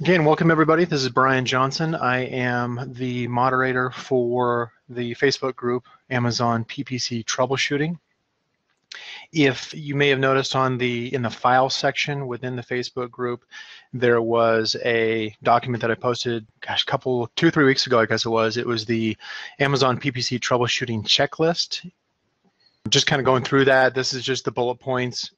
Again, welcome everybody. This is Brian Johnson. I am the moderator for the Facebook group Amazon PPC Troubleshooting. If you may have noticed in the file section within the Facebook group, there was a document that I posted, gosh, 2-3 weeks ago, I guess it was. It was the Amazon PPC Troubleshooting checklist. Just kind of going through that. This is just the bullet points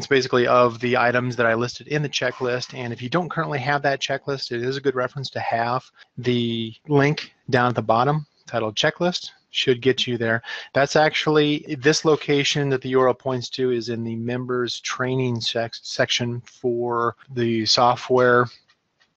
basically of the items that I listed in the checklist. And if you don't currently have that checklist, it is a good reference to have. The link down at the bottom titled checklist should get you there. That's actually, this location that the URL points to is in the members training section for the software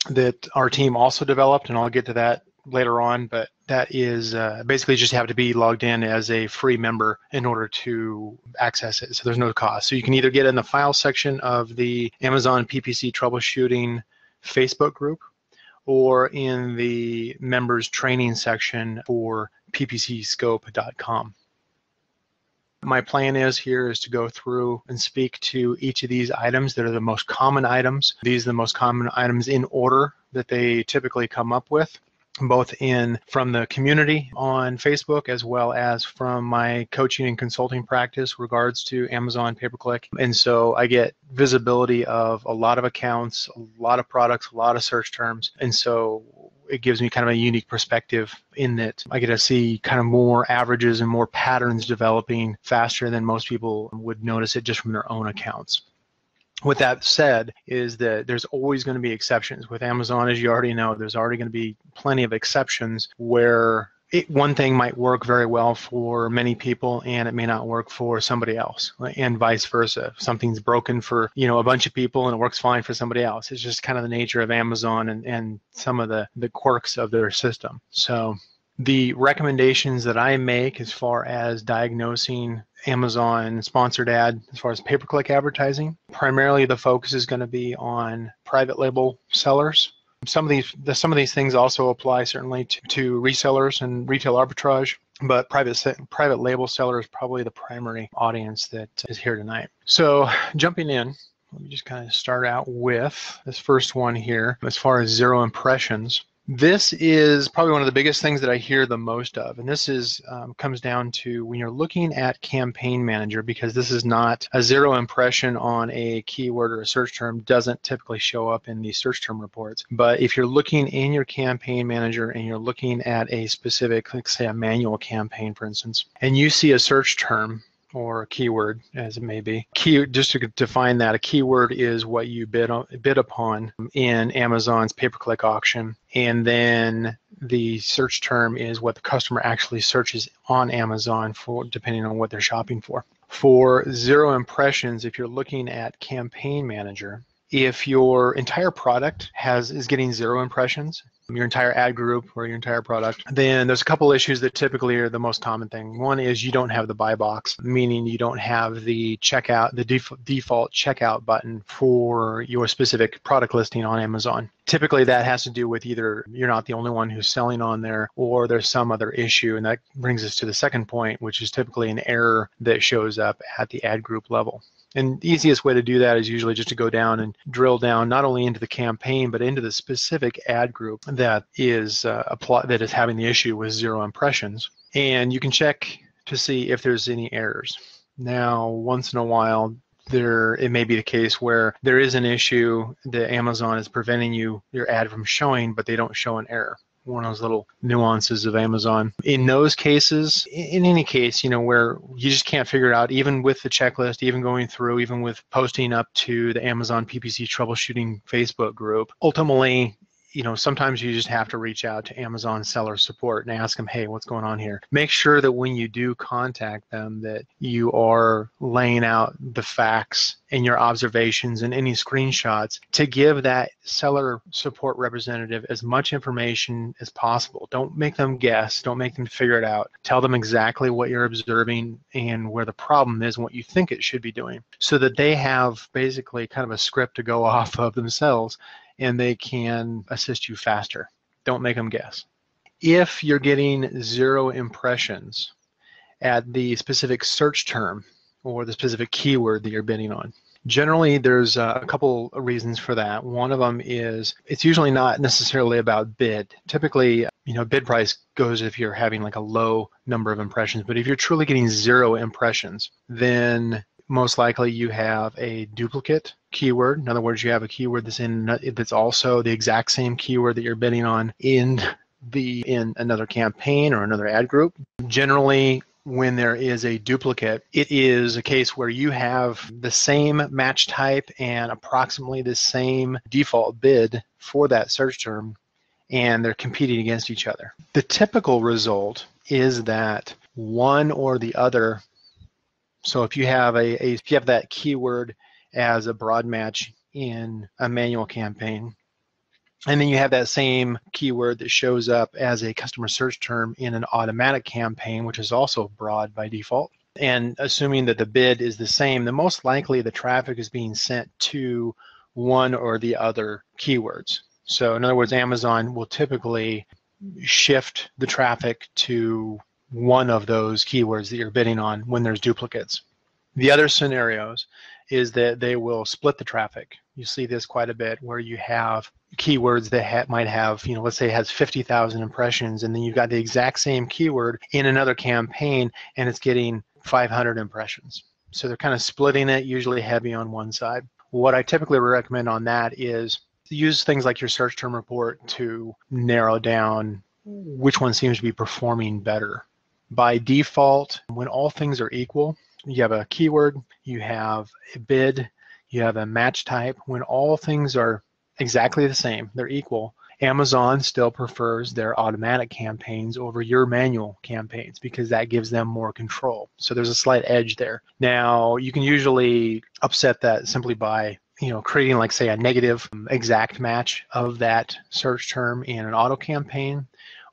that our team also developed, and I'll get to that later on, but that is basically just have to be logged in as a free member in order to access it, so there's no cost. So you can either get in the file section of the Amazon PPC Troubleshooting Facebook group or in the members training section for PPCScope.com. My plan is to go through and speak to each of these items that are the most common items. These are the most common items in order that they typically come up with, both from the community on Facebook as well as from my coaching and consulting practice regards to Amazon pay-per-click. And so I get visibility of a lot of accounts, a lot of products, a lot of search terms. And so it gives me kind of a unique perspective in that I get to see kind of more averages and more patterns developing faster than most people would notice it just from their own accounts. With that said, is that there's always going to be exceptions. With Amazon, as you already know, there's already going to be plenty of exceptions where one thing might work very well for many people and it may not work for somebody else, and vice versa. If something's broken for a bunch of people and it works fine for somebody else. It's just kind of the nature of Amazon and some of the quirks of their system. So the recommendations that I make as far as diagnosing Amazon sponsored ad, as far as pay-per-click advertising, primarily the focus is going to be on private label sellers. Some of these things also apply certainly to resellers and retail arbitrage, but private label seller is probably the primary audience that is here tonight. So jumping in, let me just kind of start out with this first one here. As far as zero impressions, this is probably one of the biggest things that I hear the most of, and this comes down to when you're looking at Campaign Manager, because this is not a zero impression on a keyword or a search term, doesn't typically show up in the search term reports. But if you're looking in your Campaign Manager and you're looking at a specific, like say a manual campaign, for instance, and you see a search term or a keyword, as it may be. Just to define that, a keyword is what you bid upon in Amazon's pay-per-click auction, and then the search term is what the customer actually searches on Amazon for, depending on what they're shopping for. For zero impressions, if you're looking at Campaign Manager, if your entire product is getting zero impressions, your entire ad group or your entire product, then there's a couple issues that typically are the most common thing. One is you don't have the buy box, meaning you don't have the checkout, the default checkout button for your specific product listing on Amazon. Typically that has to do with either you're not the only one who's selling on there or there's some other issue, and that brings us to the second point, which is typically an error that shows up at the ad group level. And the easiest way to do that is usually just to go down and drill down not only into the campaign, but into the specific ad group that is having the issue with zero impressions. And you can check to see if there's any errors. Now, once in a while, it may be the case where there is an issue that Amazon is preventing your ad from showing, but they don't show an error. One of those little nuances of Amazon. In those cases, in any case, where you just can't figure it out, even with the checklist, even going through, even with posting up to the Amazon PPC Troubleshooting Facebook group, ultimately, sometimes you just have to reach out to Amazon seller support and ask them, hey, what's going on here? Make sure that when you do contact them that you are laying out the facts and your observations and any screenshots to give that seller support representative as much information as possible. Don't make them guess. Don't make them figure it out. Tell them exactly what you're observing and where the problem is and what you think it should be doing, so that they have basically kind of a script to go off of themselves and they can assist you faster. Don't make them guess. If you're getting zero impressions at the specific search term or the specific keyword that you're bidding on, Generally, there's a couple of reasons for that. One of them is it's usually not necessarily about bid. Typically, bid price goes if you're having like a low number of impressions, but if you're truly getting 0 impressions, then most likely you have a duplicate keyword. In other words, you have a keyword that's also the exact same keyword that you're bidding on in another campaign or another ad group. Generally, when there is a duplicate, it is a case where you have the same match type and approximately the same default bid for that search term, and they're competing against each other. The typical result is that one or the other, so if you have that keyword as a broad match in a manual campaign, and then you have that same keyword that shows up as a customer search term in an automatic campaign, which is also broad by default. And assuming that the bid is the same, then most likely the traffic is being sent to one or the other keywords. So in other words, Amazon will typically shift the traffic to one of those keywords that you're bidding on when there's duplicates. The other scenarios is that they will split the traffic. You see this quite a bit where you have keywords that might have, let's say it has 50,000 impressions, and then you've got the exact same keyword in another campaign and it's getting 500 impressions. So they're kind of splitting it, usually heavy on one side. What I typically recommend on that is use things like your search term report to narrow down which one seems to be performing better. By default, when all things are equal, you have a keyword, you have a bid, you have a match type. When all things are exactly the same, they're equal, Amazon still prefers their automatic campaigns over your manual campaigns because that gives them more control. So there's a slight edge there. Now, you can usually upset that simply by creating, like, say, a negative exact match of that search term in an auto campaign,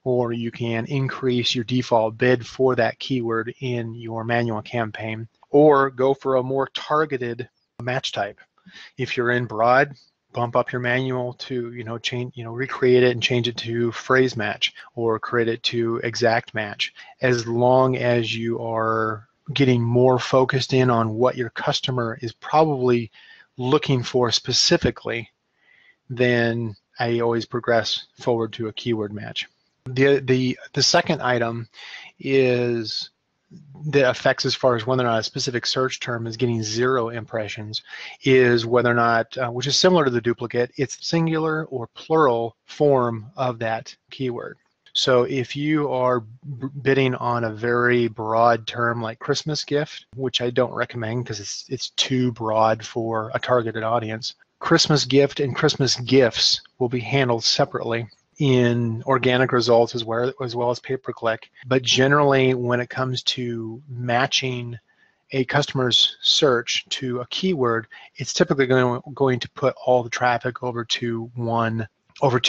or you can increase your default bid for that keyword in your manual campaign, or go for a more targeted match type. If you're in broad, bump up your manual to recreate it and change it to phrase match, or create it to exact match. As long as you are getting more focused in on what your customer is probably looking for specifically, then I always progress forward to a keyword match. The second item is that affects as far as whether or not a specific search term is getting 0 impressions is whether or not, which is similar to the duplicate, it's singular or plural form of that keyword. So if you are bidding on a very broad term like Christmas gift, which I don't recommend because it's too broad for a targeted audience, Christmas gift and Christmas gifts will be handled separately in organic results as well as pay-per-click. But generally, when it comes to matching a customer's search to a keyword, it's typically going to put all the traffic over to one or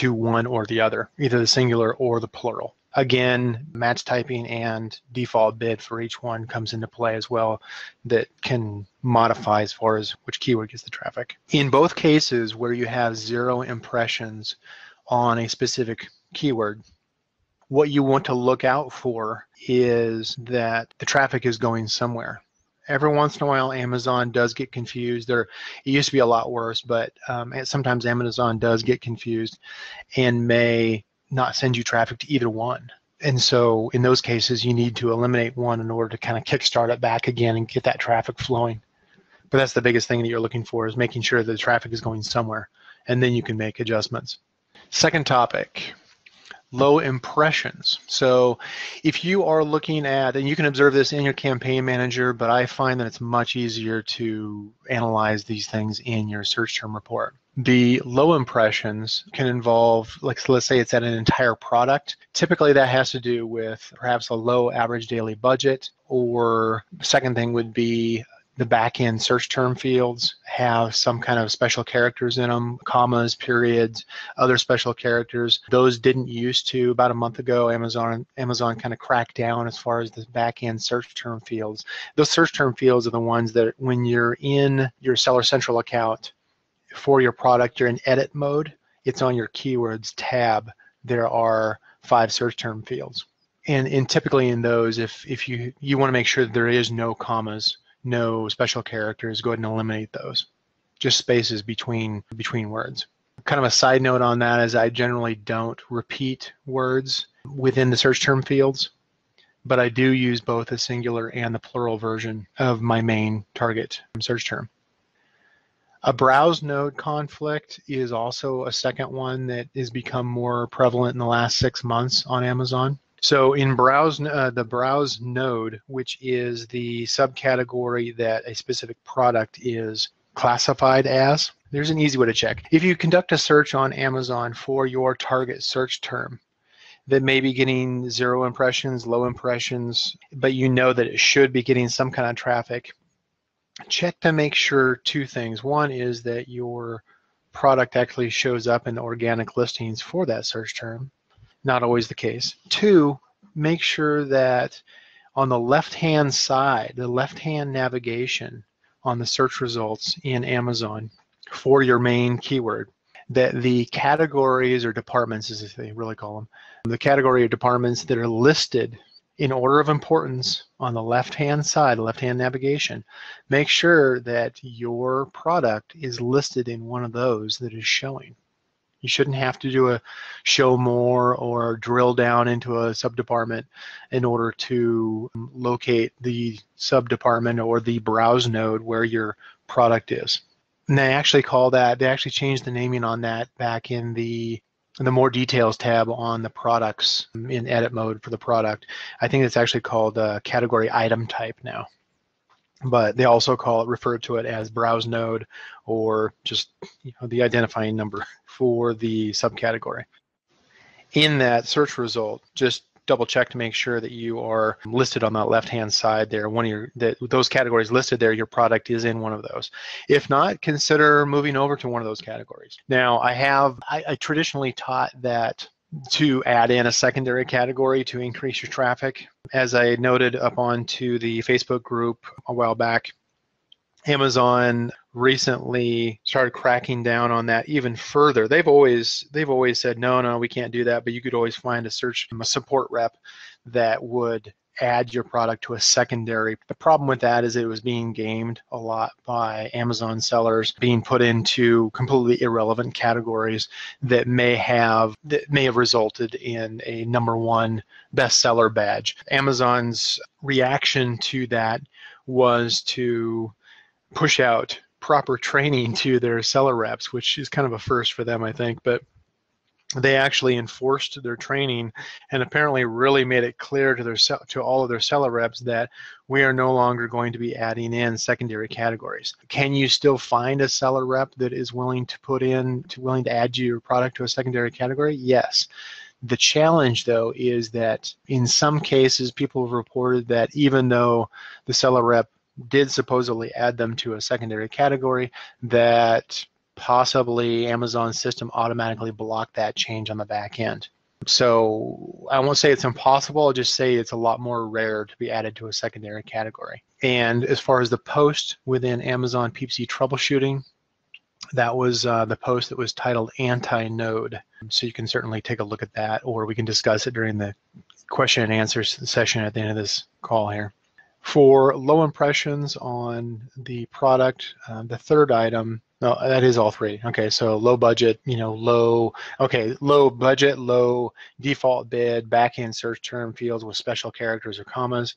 the other, either the singular or the plural. Again, match typing and default bid for each one comes into play as well, that can modify as far as which keyword gets the traffic. In both cases where you have 0 impressions on a specific keyword, what you want to look out for is that the traffic is going somewhere. Every once in a while, Amazon does get confused. It used to be a lot worse, but sometimes Amazon does get confused and may not send you traffic to either one. And so in those cases, you need to eliminate one in order to kind of kickstart it back again and get that traffic flowing. But that's the biggest thing that you're looking for, is making sure that the traffic is going somewhere, and then you can make adjustments. Second topic, low impressions. So if you are looking at, and you can observe this in your campaign manager, but I find that it's much easier to analyze these things in your search term report. The low impressions can involve, like, let's say it's at an entire product. Typically that has to do with perhaps a low average daily budget, or the second thing would be the back-end search term fields have some kind of special characters in them, commas, periods, other special characters. Those didn't used to. About a month ago, Amazon kind of cracked down as far as the back-end search term fields. Those search term fields are the ones that when you're in your Seller Central account for your product, you're in edit mode, it's on your keywords tab. There are 5 search term fields. And typically in those, if you want to make sure that there is no commas, no special characters, go ahead and eliminate those. just spaces between words. Kind of a side note on that is I generally don't repeat words within the search term fields, but I do use both the singular and the plural version of my main target search term. A browse node conflict is also a second one that has become more prevalent in the last 6 months on Amazon. So in the browse node, which is the subcategory that a specific product is classified as, there's an easy way to check. If you conduct a search on Amazon for your target search term that may be getting 0 impressions, low impressions, but you know that it should be getting some kind of traffic, check to make sure 2 things. One is that your product actually shows up in the organic listings for that search term. Not always the case. 2, make sure that on the left-hand side, the left-hand navigation on the search results in Amazon for your main keyword, that the categories or departments, as they really call them, the category or departments that are listed in order of importance on the left-hand side, left-hand navigation, make sure that your product is listed in one of those that is showing. You shouldn't have to do a show more or drill down into a subdepartment in order to locate the subdepartment or the browse node where your product is. And they actually changed the naming on that back in the more details tab on the products in edit mode for the product. I think it's actually called category item type now. But they also refer to it as browse node or just the identifying number for the subcategory. In that search result, just double check to make sure that you are listed on that left-hand side there. Those categories listed there, your product is in one of those. If not, consider moving over to one of those categories. Now, I traditionally taught that to add in a secondary category to increase your traffic. As I noted up onto the Facebook group a while back, Amazon recently started cracking down on that even further. They've always said, no, we can't do that, but you could always find a support rep that would add your product to a secondary. The problem with that is it was being gamed a lot by Amazon sellers, being put into completely irrelevant categories that may have resulted in a #1 bestseller badge. Amazon's reaction to that was to push out proper training to their seller reps, which is kind of a first for them, I think, but they actually enforced their training and apparently really made it clear to all of their seller reps that we are no longer going to be adding in secondary categories. Can you still find a seller rep that is willing to add your product to a secondary category? Yes. The challenge, though, is that in some cases, people have reported that even though the seller rep did supposedly add them to a secondary category, that possibly Amazon's system automatically blocked that change on the back end. So I won't say it's impossible, I'll just say it's a lot more rare to be added to a secondary category. And as far as the post within Amazon PPC Troubleshooting, that was the post that was titled Anti-Node. So you can certainly take a look at that, or we can discuss it during the question and answer session at the end of this call here. For low impressions on the product, the third item, no, that is all 3. Okay, so low budget, low budget, low default bid, back-end search term fields with special characters or commas,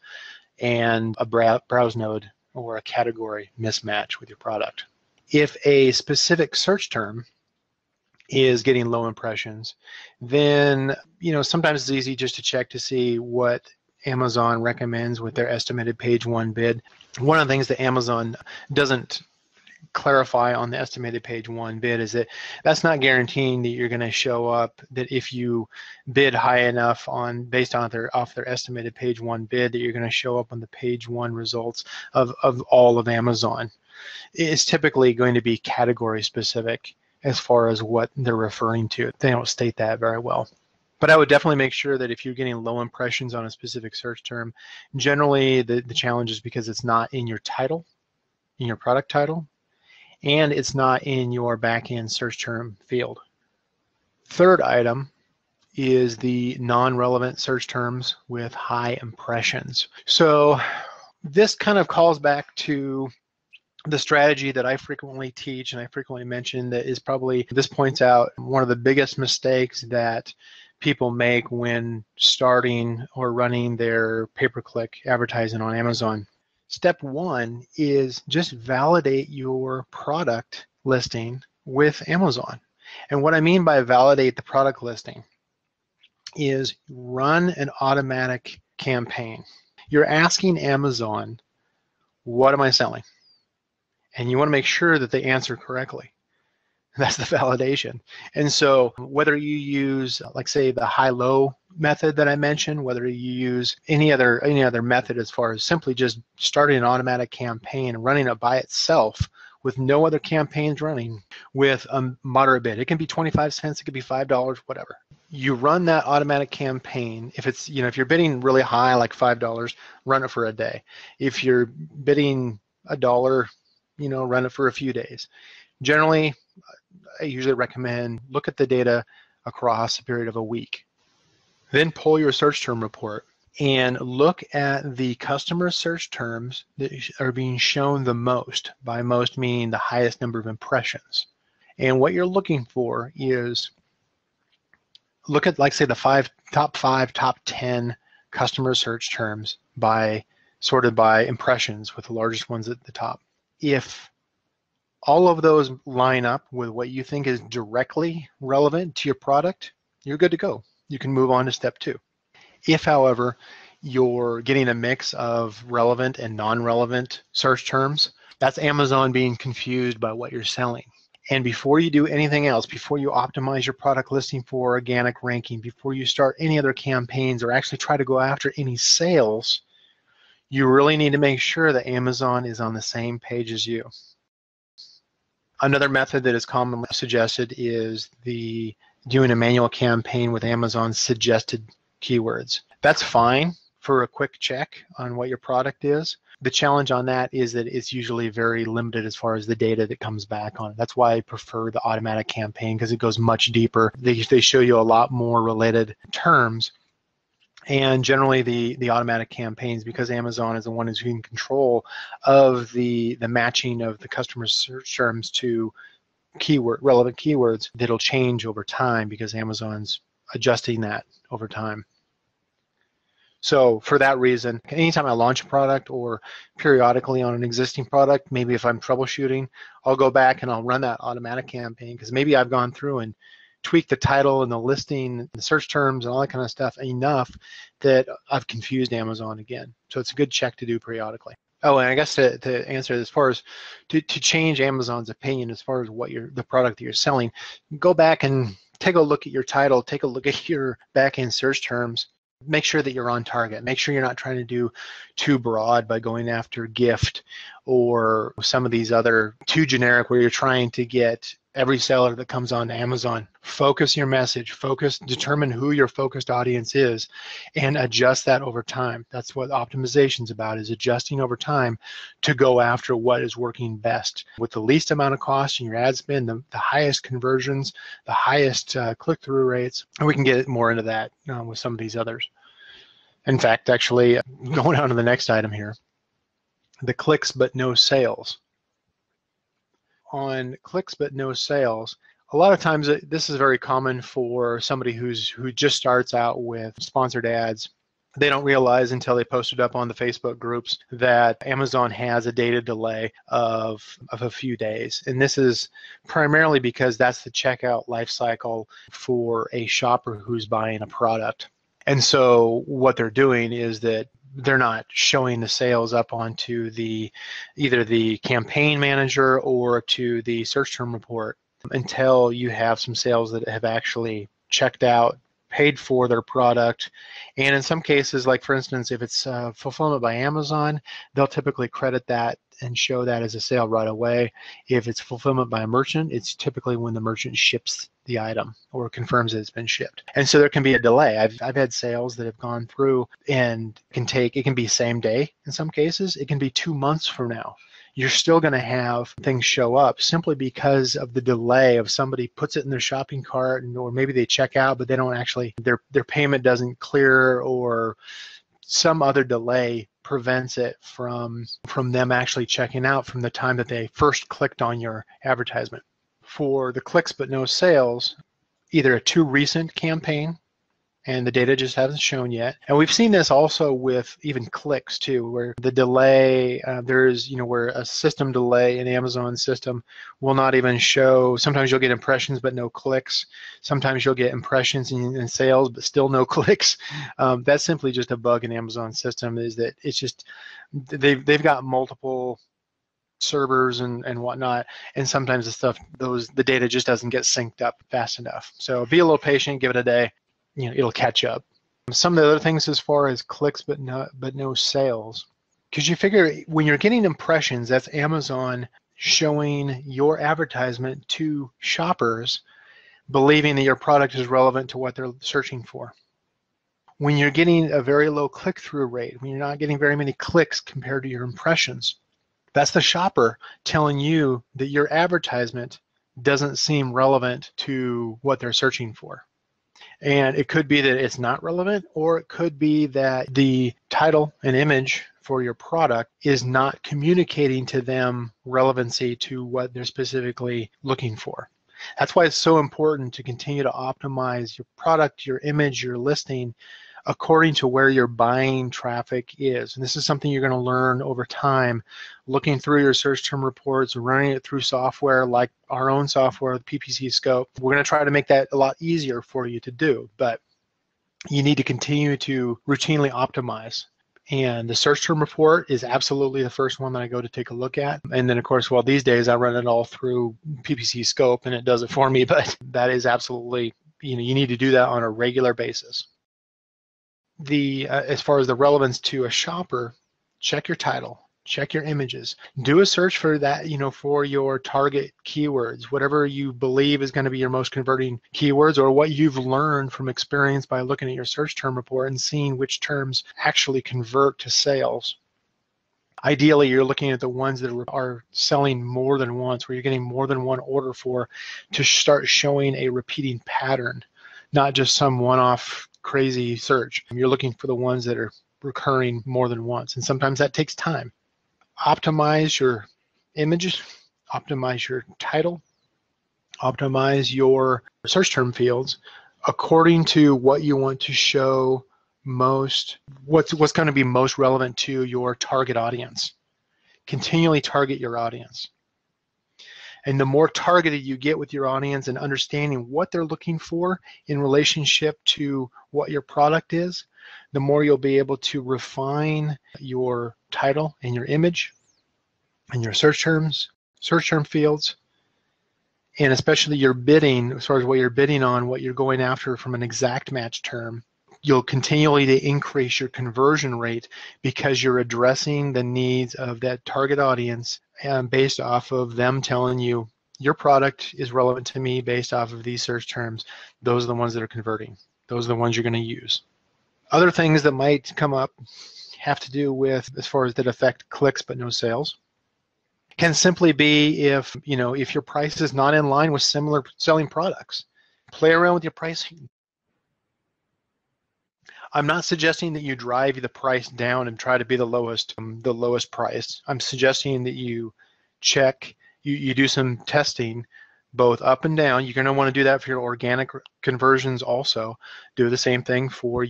and a browse node or a category mismatch with your product. If a specific search term is getting low impressions, then sometimes it's easy just to check to see what Amazon recommends with their estimated page 1 bid. One of the things that Amazon doesn't clarify on the estimated page 1 bid is that that's not guaranteeing that you're going to show up, that if you bid high enough based on off their estimated page 1 bid, that you're going to show up on the page 1 results of all of Amazon. It's typically going to be category specific as far as what they're referring to. They don't state that very well. But I would definitely make sure that if you're getting low impressions on a specific search term, generally the challenge is because it's not in your title, in your product title, and it's not in your back-end search term field. Third item is the non-relevant search terms with high impressions. So this kind of calls back to The strategy that I frequently teach and I frequently mention that is probably, this points out one of the biggest mistakes that people make when starting or running their pay-per-click advertising on Amazon. Step one is just validate your product listing with Amazon. And what I mean by validate the product listing is run an automatic campaign. You're asking Amazon, what am I selling? And you want to make sure that they answer correctly. That's the validation. And so whether you use, like say, the high-low method that I mentioned, whether you use any other method as far as simply just starting an automatic campaign and running it by itself with no other campaigns running with a moderate bid. It can be 25 cents, it could be $5, whatever. You run that automatic campaign. If it's, if you're bidding really high, like $5, run it for a day. If you're bidding $1, run it for a few days. Generally, I usually recommend look at the data across a period of a week. Then pull your search term report and look at the customer search terms that are being shown the most, by most meaning the highest number of impressions. And what you're looking for is look at, like say, the top 10 customer search terms sorted by impressions, with the largest ones at the top. If all of those line up with what you think is directly relevant to your product, you're good to go. You can move on to step 2. If, however, you're getting a mix of relevant and non-relevant search terms, that's Amazon being confused by what you're selling. And before you do anything else, before you optimize your product listing for organic ranking, before you start any other campaigns or actually try to go after any sales, you really need to make sure that Amazon is on the same page as you. Another method that is commonly suggested is doing a manual campaign with Amazon's suggested keywords. That's fine for a quick check on what your product is. The challenge on that is that it's usually very limited as far as the data that comes back on it. That's why I prefer the automatic campaign, because it goes much deeper. They show you a lot more related terms. And generally the automatic campaigns, because Amazon is the one who's in control of the matching of the customer search terms to relevant keywords, that'll change over time because Amazon's adjusting that over time. So for that reason, anytime I launch a product or periodically on an existing product, maybe if I'm troubleshooting, I'll go back and I'll run that automatic campaign, because maybe I've gone through and tweak the title and the listing and the search terms and all that kind of stuff enough that I've confused Amazon again. So it's a good check to do periodically. Oh, and I guess to answer as far as to change Amazon's opinion as far as what the product that you're selling, go back and take a look at your title, take a look at your back-end search terms, make sure that you're on target. Make sure you're not trying to do too broad by going after gift or some of these other too generic where you're trying to get every seller that comes on Amazon. Focus your message, determine who your focused audience is, and adjust that over time. That's what optimization is about, is adjusting over time to go after what is working best with the least amount of cost in your ad spend, the highest conversions, the highest click-through rates. And we can get more into that with some of these others. In fact, actually, going on to the next item here, the clicks but no sales. On clicks but no sales, a lot of times this is very common for somebody who just starts out with sponsored ads. They don't realize until they post it up on the Facebook groups that Amazon has a data delay of a few days. And this is primarily because that's the checkout life cycle for a shopper who's buying a product. And so what they're doing is that they're not showing the sales up onto either the campaign manager or to the search term report until you have some sales that have actually checked out, paid for their product. And in some cases, like for instance, if it's fulfillment by Amazon, they'll typically credit that and show that as a sale right away. If it's fulfillment by a merchant, it's typically when the merchant ships the item or confirms that it's been shipped. And so there can be a delay. I've had sales that have gone through and it can be same day in some cases. It can be 2 months from now. You're still going to have things show up simply because of the delay of somebody puts it in their shopping cart, or maybe they check out but they don't actually, their payment doesn't clear, or some other delay prevents it from them actually checking out from the time that they first clicked on your advertisement. For the clicks but no sales, either a too recent campaign and the data just hasn't shown yet. And we've seen this also with even clicks too, where the delay, there's, where a system delay in Amazon system will not even show. Sometimes you'll get impressions but no clicks. Sometimes you'll get impressions and sales but still no clicks. That's simply just a bug in Amazon system, is that it's just, they've got multiple servers and whatnot, and sometimes the data just doesn't get synced up fast enough. So be a little patient, give it a day. It'll catch up. Some of the other things as far as clicks but no sales, because you figure when you're getting impressions, that's Amazon showing your advertisement to shoppers, believing that your product is relevant to what they're searching for. When you're getting a very low click-through rate, when you're not getting very many clicks compared to your impressions, that's the shopper telling you that your advertisement doesn't seem relevant to what they're searching for. And it could be that it's not relevant, or it could be that the title and image for your product is not communicating to them relevancy to what they're specifically looking for. That's why it's so important to continue to optimize your product, your image, your listing according to where your buying traffic is. And this is something you're going to learn over time, looking through your search term reports, running it through software like our own software, the PPCScope. We're going to try to make that a lot easier for you to do, but you need to continue to routinely optimize. And the search term report is absolutely the first one that I go to take a look at. And then, of course, well, these days I run it all through PPCScope and it does it for me, but that is absolutely, you need to do that on a regular basis. As far as the relevance to a shopper, check your title, check your images, do a search for that, for your target keywords, whatever you believe is going to be your most converting keywords, or what you've learned from experience by looking at your search term report and seeing which terms actually convert to sales. Ideally, you're looking at the ones that are selling more than once, where you're getting more than one order for, to start showing a repeating pattern, not just some one-off crazy search. You're looking for the ones that are recurring more than once, and sometimes that takes time. Optimize your images, optimize your title, optimize your search term fields according to what you want to show most, what's going to be most relevant to your target audience. Continually target your audience. And the more targeted you get with your audience and understanding what they're looking for in relationship to what your product is, the more you'll be able to refine your title and your image and your search term fields, and especially your bidding, as far as what you're bidding on, what you're going after from an exact match term. You'll continually to increase your conversion rate because you're addressing the needs of that target audience based off of them telling you your product is relevant to me based off of these search terms. Those are the ones that are converting. Those are the ones you're going to use. Other things that might come up have to do with, as far as that affect clicks but no sales, can simply be if your price is not in line with similar selling products. Play around with your pricing. I'm not suggesting that you drive the price down and try to be the lowest price. I'm suggesting that you check, you do some testing both up and down. You're going to want to do that for your organic conversions also. Do the same thing for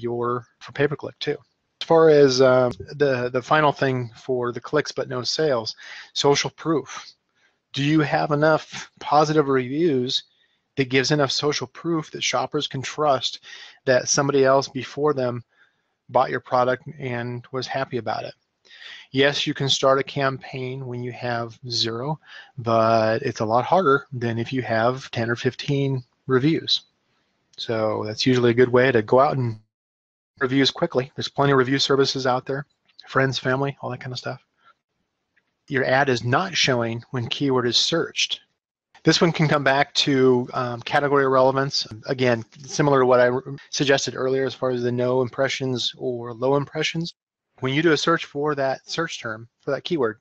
pay-per-click too. As far as the final thing for the clicks but no sales, social proof. Do you have enough positive reviews that gives enough social proof that shoppers can trust that somebody else before them bought your product and was happy about it? Yes, you can start a campaign when you have 0, but it's a lot harder than if you have 10 or 15 reviews. So that's usually a good way to go out and reviews quickly. There's plenty of review services out there, friends, family, all that kind of stuff. Your ad is not showing when keyword is searched. This one can come back to category relevance. Again, similar to what I suggested earlier as far as the no impressions or low impressions. When you do a search for that search term, for that keyword,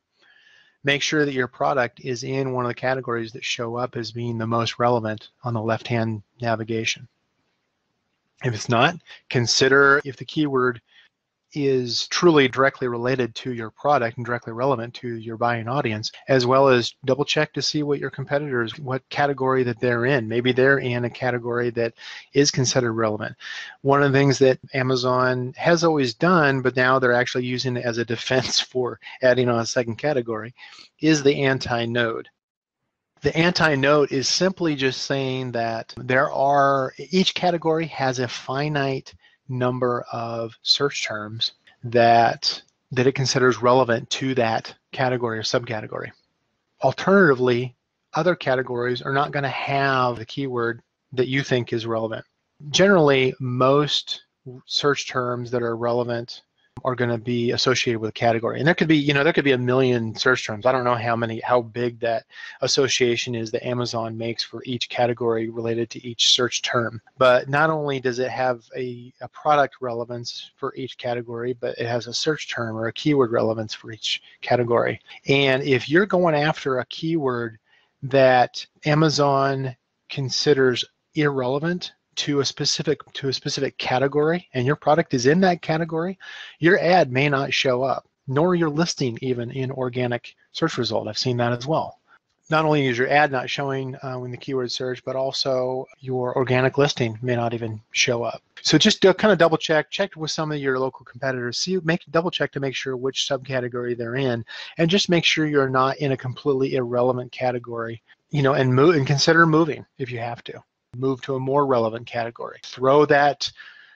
make sure that your product is in one of the categories that show up as being the most relevant on the left-hand navigation. If it's not, consider if the keyword is truly directly related to your product and directly relevant to your buying audience, as well as double check to see what your competitors, what category that they're in. Maybe they're in a category that is considered relevant. One of the things that Amazon has always done, but now they're actually using it as a defense for adding on a second category, is the anti-node. The anti-node is simply just saying that each category has a finite number of search terms that it considers relevant to that category or subcategory. Alternatively, other categories are not going to have the keyword that you think is relevant. Generally, most search terms that are relevant are going to be associated with a category. And there could be, there could be a million search terms. I don't know how big that association is that Amazon makes for each category related to each search term. But not only does it have a product relevance for each category, but it has a search term or a keyword relevance for each category. And if you're going after a keyword that Amazon considers irrelevant to a specific category, and your product is in that category, your ad may not show up, nor your listing even in organic search result. I've seen that as well. Not only is your ad not showing when the keyword search, but also your organic listing may not even show up. So just kind of double check with some of your local competitors. Double check to make sure which subcategory they're in, and just make sure you're not in a completely irrelevant category. And consider moving if you have to. Move to a more relevant category. Throw that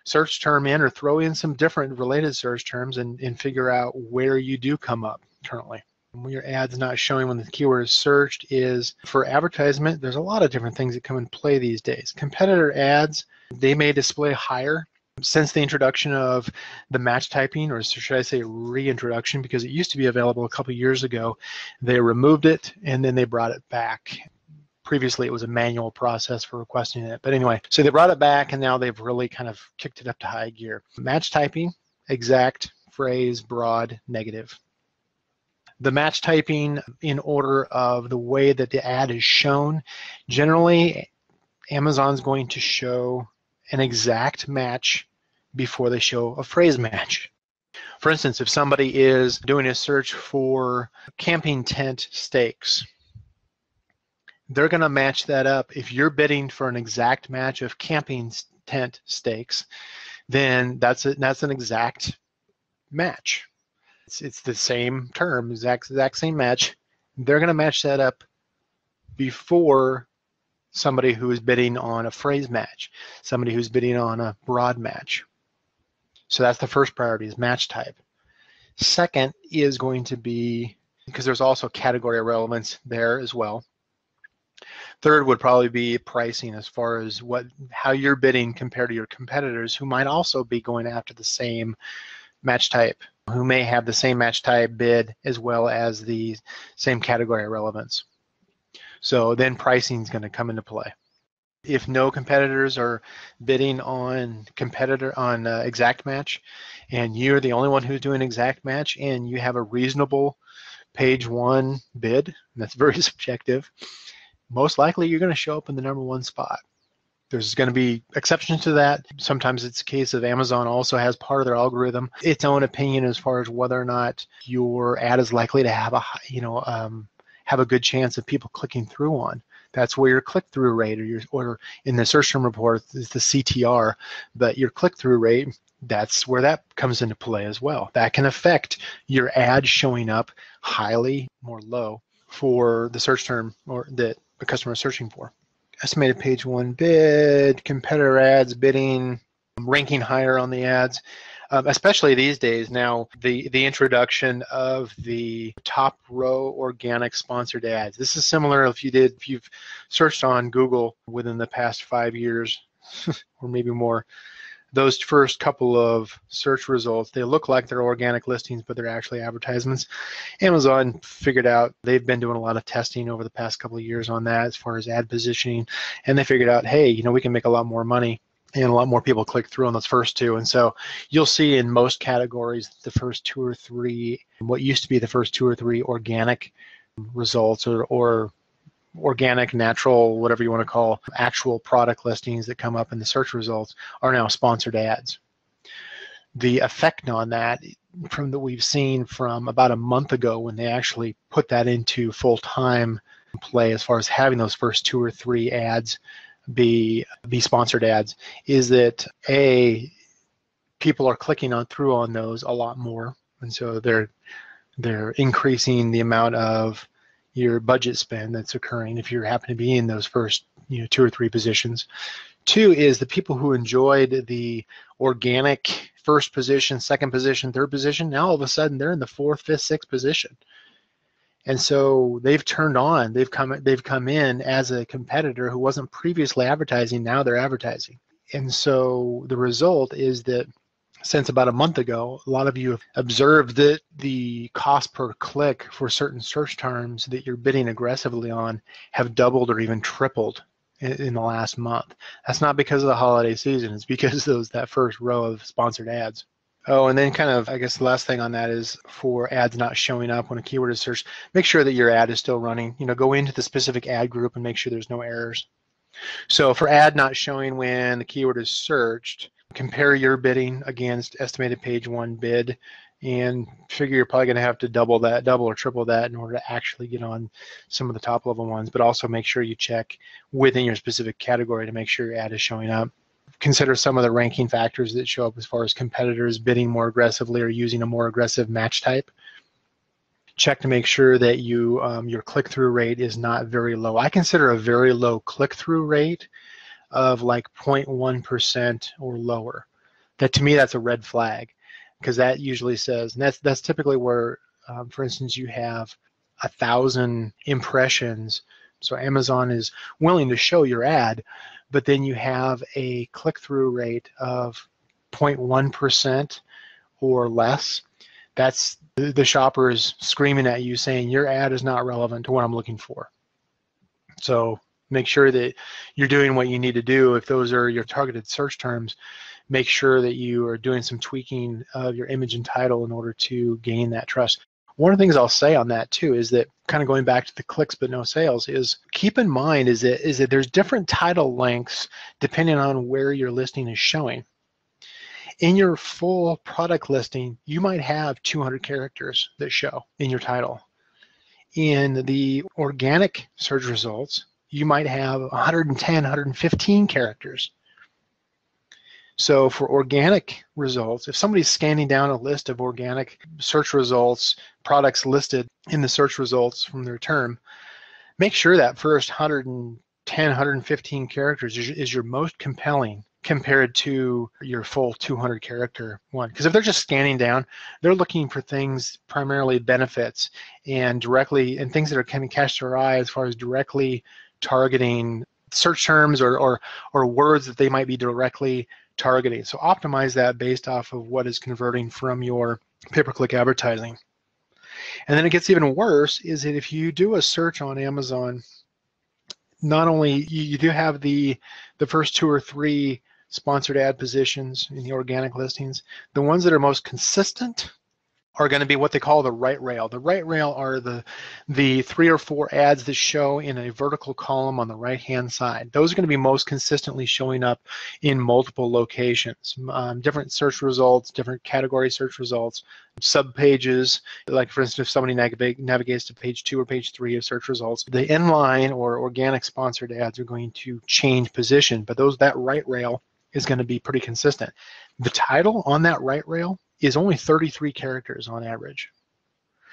search term in, or throw in some different related search terms, and figure out where you do come up currently. When your ad's not showing when the keyword is searched is for advertisement. There's a lot of different things that come in play these days. Competitor ads, they may display higher since the introduction of the match typing, or should I say reintroduction, because it used to be available a couple years ago. They removed it and then they brought it back. Previously, it was a manual process for requesting it. But anyway, so they brought it back, and now they've really kind of kicked it up to high gear. Match typing, exact, phrase, broad, negative. The match typing in order of the way that the ad is shown. Generally, Amazon's going to show an exact match before they show a phrase match. For instance, if somebody is doing a search for camping tent stakes, they're going to match that up. If you're bidding for an exact match of camping tent stakes, then that's an exact match. It's the same term, exact same match. They're going to match that up before somebody who is bidding on a phrase match, somebody who's bidding on a broad match. So that's the first priority, is match type. Second is going to be, because there's also category relevance there as well. Third would probably be pricing, as far as how you're bidding compared to your competitors who might also be going after the same match type, who may have the same match type bid as well as the same category relevance. So then pricing is going to come into play. If no competitors are bidding on exact match, and you're the only one who's doing exact match, and you have a reasonable page one bid, and that's very subjective, most likely you're going to show up in the #1 spot. There's going to be exceptions to that. Sometimes it's a case of Amazon also has part of their algorithm its own opinion as far as whether or not your ad is likely to have a good chance of people clicking through on. That's where your click-through rate, or in the search term report is the CTR, but your click-through rate, that's where that comes into play as well. That can affect your ad showing up highly or low for the search term or that the customer is searching for. Estimated page one bid, competitor ads, bidding, ranking higher on the ads, especially these days now, the introduction of the top row organic sponsored ads. This is similar if you've searched on Google within the past 5 years or maybe more. Those first couple of search results, they look like they're organic listings, but they're actually advertisements. Amazon figured out, they've been doing a lot of testing over the past couple of years on that as far as ad positioning, and they figured out, hey, we can make a lot more money and a lot more people click through on those first two. And so you'll see in most categories the first two or three, what used to be the first two or three organic results or organic, natural, whatever you want to call, actual product listings that come up in the search results are now sponsored ads. the effect on that from that we've seen from about a month ago when they actually put that into full-time play as far as having those first 2 or 3 ads be sponsored ads, is that people are clicking through on those a lot more, and so they're increasing the amount of your budget spend that's occurring if you happen to be in those first 2 or 3 positions. 2 is the people who enjoyed the organic first position, second position, third position, now all of a sudden they're in the 4th, 5th, 6th position. And so they've come in as a competitor who wasn't previously advertising, now they're advertising. And so the result is that since about a month ago, a lot of you have observed that the cost per click for certain search terms that you're bidding aggressively on have doubled or even tripled in the last month. That's not because of the holiday season, it's because that first row of sponsored ads. Oh, and then kind of, I guess the last thing on that is for ads not showing up when a keyword is searched, make sure that your ad is still running. Go into the specific ad group and make sure there's no errors. So for ad not showing when the keyword is searched, compare your bidding against estimated page 1 bid and figure you're probably going to have to double or triple that in order to actually get on some of the top level ones, but also make sure you check within your specific category to make sure your ad is showing up. Consider some of the ranking factors that show up as far as competitors bidding more aggressively or using a more aggressive match type. Check to make sure that your click-through rate is not very low. I consider a very low click-through rate of like 0.1% or lower. That, to me, that's a red flag, because that usually says, and that's typically where, for instance, you have 1,000 impressions. So Amazon is willing to show your ad, but then you have a click-through rate of 0.1% or less. That's the shoppers screaming at you saying your ad is not relevant to what I'm looking for. So make sure that you're doing what you need to do. If those are your targeted search terms, make sure that you are doing some tweaking of your image and title in order to gain that trust. One of the things I'll say on that too is that, kind of going back to the clicks but no sales, is keep in mind is that there's different title lengths depending on where your listing is showing. In your full product listing, you might have 200 characters that show in your title. In the organic search results, you might have 110, 115 characters. So for organic results, if somebody's scanning down a list of organic search results, products listed in the search results from their term, make sure that first 110, 115 characters is your most compelling compared to your full 200 character one. Because if they're just scanning down, they're looking for things, primarily benefits, and things that are kind of catch their eye as far as directly targeting search terms or words that they might be directly targeting. So optimize that based off of what is converting from your pay-per-click advertising. And then it gets even worse is that if you do a search on Amazon, not only you do have the first 2 or 3 sponsored ad positions in the organic listings, the ones that are most consistent are going to be what they call the right rail. The right rail are the 3 or 4 ads that show in a vertical column on the right-hand side. Those are going to be most consistently showing up in multiple locations, different search results, different category search results, sub-pages. Like, for instance, if somebody navigates to page 2 or page 3 of search results, the inline or organic sponsored ads are going to change position, but that right rail is going to be pretty consistent. The title on that right rail is only 33 characters on average.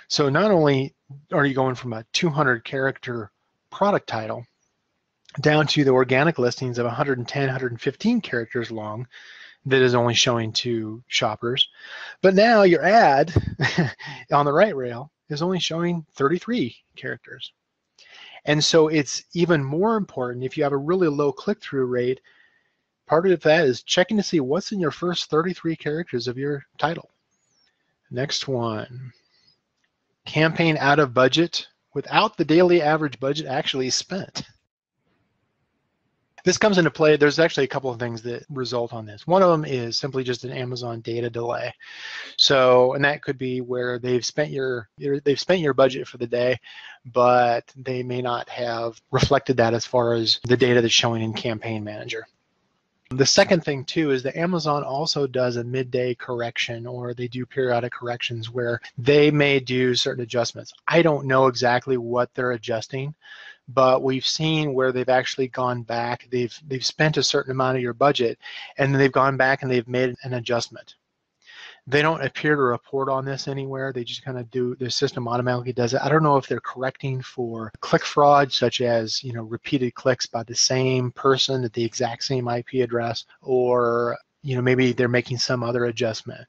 So not only are you going from a 200 character product title down to the organic listings of 110, 115 characters long that is only showing to shoppers, but now your ad on the right rail is only showing 33 characters. And so it's even more important if you have a really low click-through rate. Part of that is checking to see what's in your first 33 characters of your title. Next one, campaign out of budget without the daily average budget actually spent. This comes into play. There's actually a couple of things that result on this. One of them is simply just an Amazon data delay. So, and that could be where they've spent your budget for the day, but they may not have reflected that as far as the data that's showing in Campaign Manager. The second thing too is that Amazon also does a midday correction, or they do periodic corrections where they may do certain adjustments. I don't know exactly what they're adjusting, but we've seen where they've actually gone back, they've spent a certain amount of your budget, and then they've gone back and they've made an adjustment. They don't appear to report on this anywhere. They just kind of do, their system automatically does it. I don't know if they're correcting for click fraud, such as, you know, repeated clicks by the same person at the exact same IP address, or, you know, maybe they're making some other adjustment.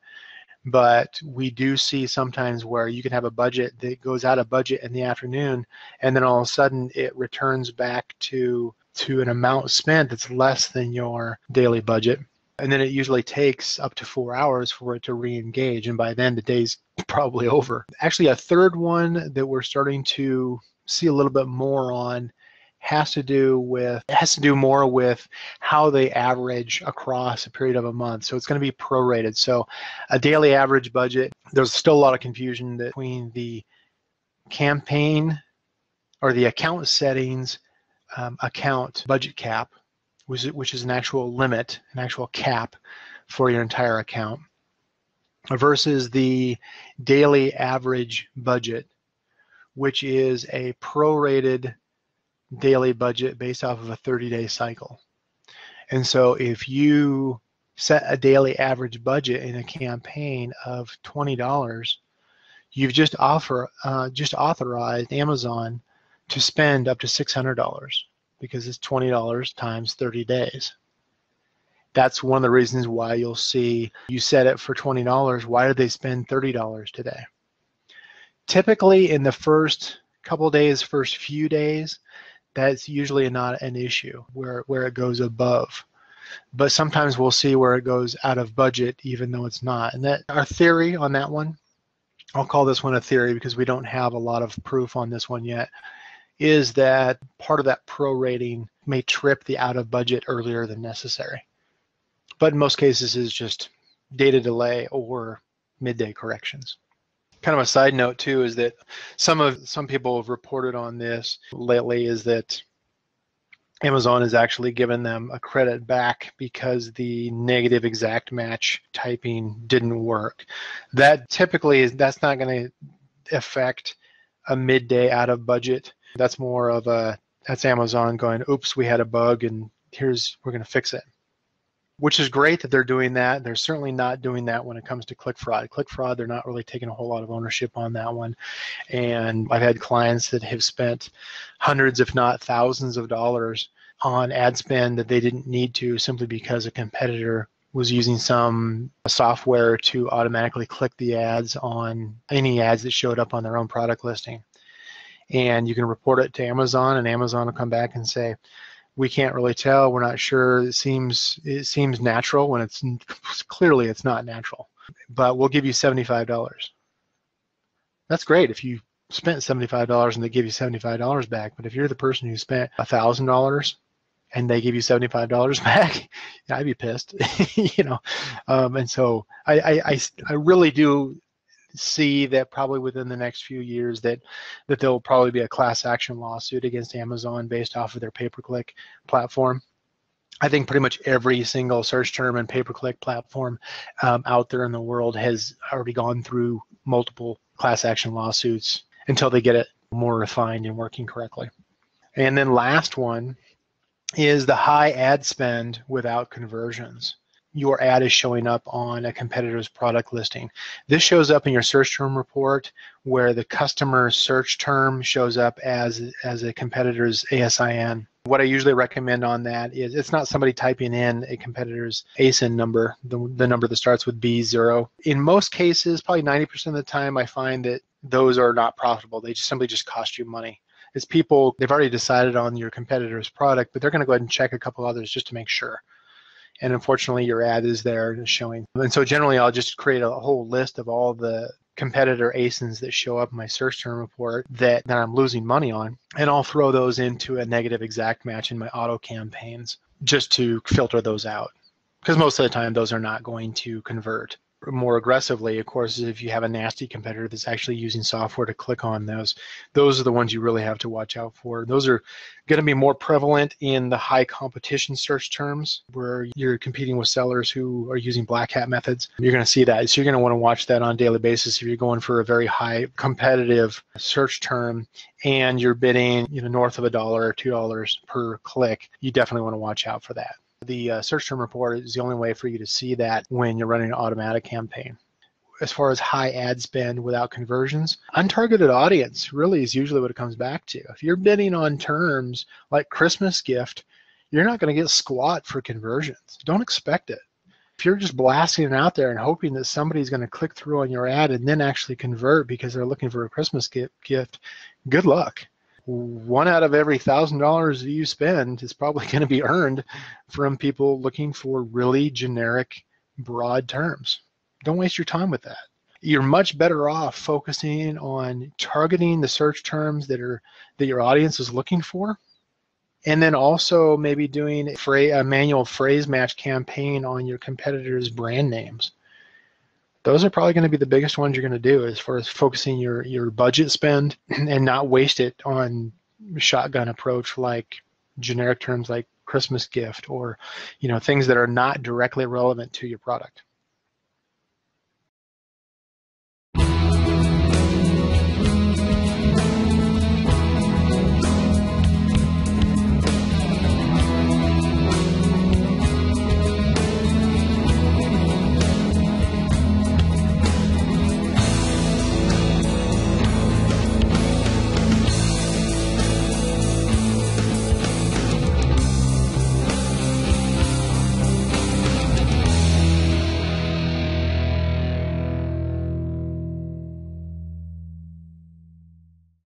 But we do see sometimes where you can have a budget that goes out of budget in the afternoon, and then all of a sudden it returns back to an amount spent that's less than your daily budget. And then it usually takes up to 4 hours for it to re-engage, and by then the day's probably over. Actually, a third one that we're starting to see a little bit more on has to do more with how they average across a period of a month. So it's going to be prorated. So a daily average budget, there's still a lot of confusion between the campaign or the account settings account budget cap, which is an actual limit, an actual cap for your entire account, versus the daily average budget, which is a prorated daily budget based off of a 30-day cycle. And so if you set a daily average budget in a campaign of $20, you've just authorized Amazon to spend up to $600, because it's $20 times 30 days. That's one of the reasons why you'll see you set it for $20. Why did they spend $30 today? Typically in the first couple days, first few days, that's usually not an issue where it goes above. But sometimes we'll see where it goes out of budget even though it's not. And that our theory on that one, I'll call this one a theory because we don't have a lot of proof on this one yet, is that part of that prorating may trip the out of budget earlier than necessary. But in most cases is just data delay or midday corrections. Kind of a side note too is that some people have reported on this lately, is that Amazon has actually given them a credit back because the negative exact match typing didn't work. That typically that's not going to affect a midday out of budget. That's more of that's Amazon going, oops, we had a bug and we're going to fix it. Which is great that they're doing that. They're certainly not doing that when it comes to click fraud. Click fraud, they're not really taking a whole lot of ownership on that one. And I've had clients that have spent hundreds, if not thousands of dollars on ad spend that they didn't need to, simply because a competitor was using some software to automatically click the ads on any ads that showed up on their own product listing. And you can report it to Amazon, and Amazon will come back and say, we can't really tell, we're not sure, it seems natural, when it's clearly it's not natural, but we'll give you $75. That's great if you spent $75 and they give you $75 back, but if you're the person who spent $1,000 and they give you $75 back, I'd be pissed. You know, and so I really do see that probably within the next few years that there'll probably be a class action lawsuit against Amazon based off of their pay-per-click platform. I think pretty much every single search term and pay-per-click platform out there in the world has already gone through multiple class action lawsuits until they get it more refined and working correctly. And then last one is the high ad spend without conversions. Your ad is showing up on a competitor's product listing. This shows up in your search term report where the customer search term shows up as a competitor's ASIN. What I usually recommend on that is it's not somebody typing in a competitor's ASIN number, the number that starts with B0. In most cases, probably 90% of the time, I find that those are not profitable. They simply just cost you money. It's people, they've already decided on your competitor's product, but they're going to go ahead and check a couple others just to make sure. And unfortunately, your ad is there and showing. And so generally, I'll just create a whole list of all the competitor ASINs that show up in my search term report that I'm losing money on, and I'll throw those into a negative exact match in my auto campaigns just to filter those out, because most of the time those are not going to convert. more aggressively, of course, is if you have a nasty competitor that's actually using software to click on those. Those are the ones you really have to watch out for. Those are going to be more prevalent in the high competition search terms where you're competing with sellers who are using black hat methods. You're going to see that. So you're going to want to watch that on a daily basis if you're going for a very high competitive search term and you're bidding north of $1 or $2 per click. You definitely want to watch out for that. The search term report is the only way for you to see that when you're running an automatic campaign. As far as high ad spend without conversions, untargeted audience really is usually what it comes back to. If you're bidding on terms like Christmas gift, you're not going to get squat for conversions. Don't expect it. If you're just blasting it out there and hoping that somebody's going to click through on your ad and then actually convert because they're looking for a Christmas gift, good luck. 1 out of every $1,000 that you spend is probably going to be earned from people looking for really generic, broad terms. Don't waste your time with that. You're much better off focusing on targeting the search terms that your audience is looking for, and then also maybe doing a manual phrase match campaign on your competitors' brand names. Those are probably going to be the biggest ones you're going to do as far as focusing your budget spend and not waste it on shotgun approach like generic terms like Christmas gift or things that are not directly relevant to your product.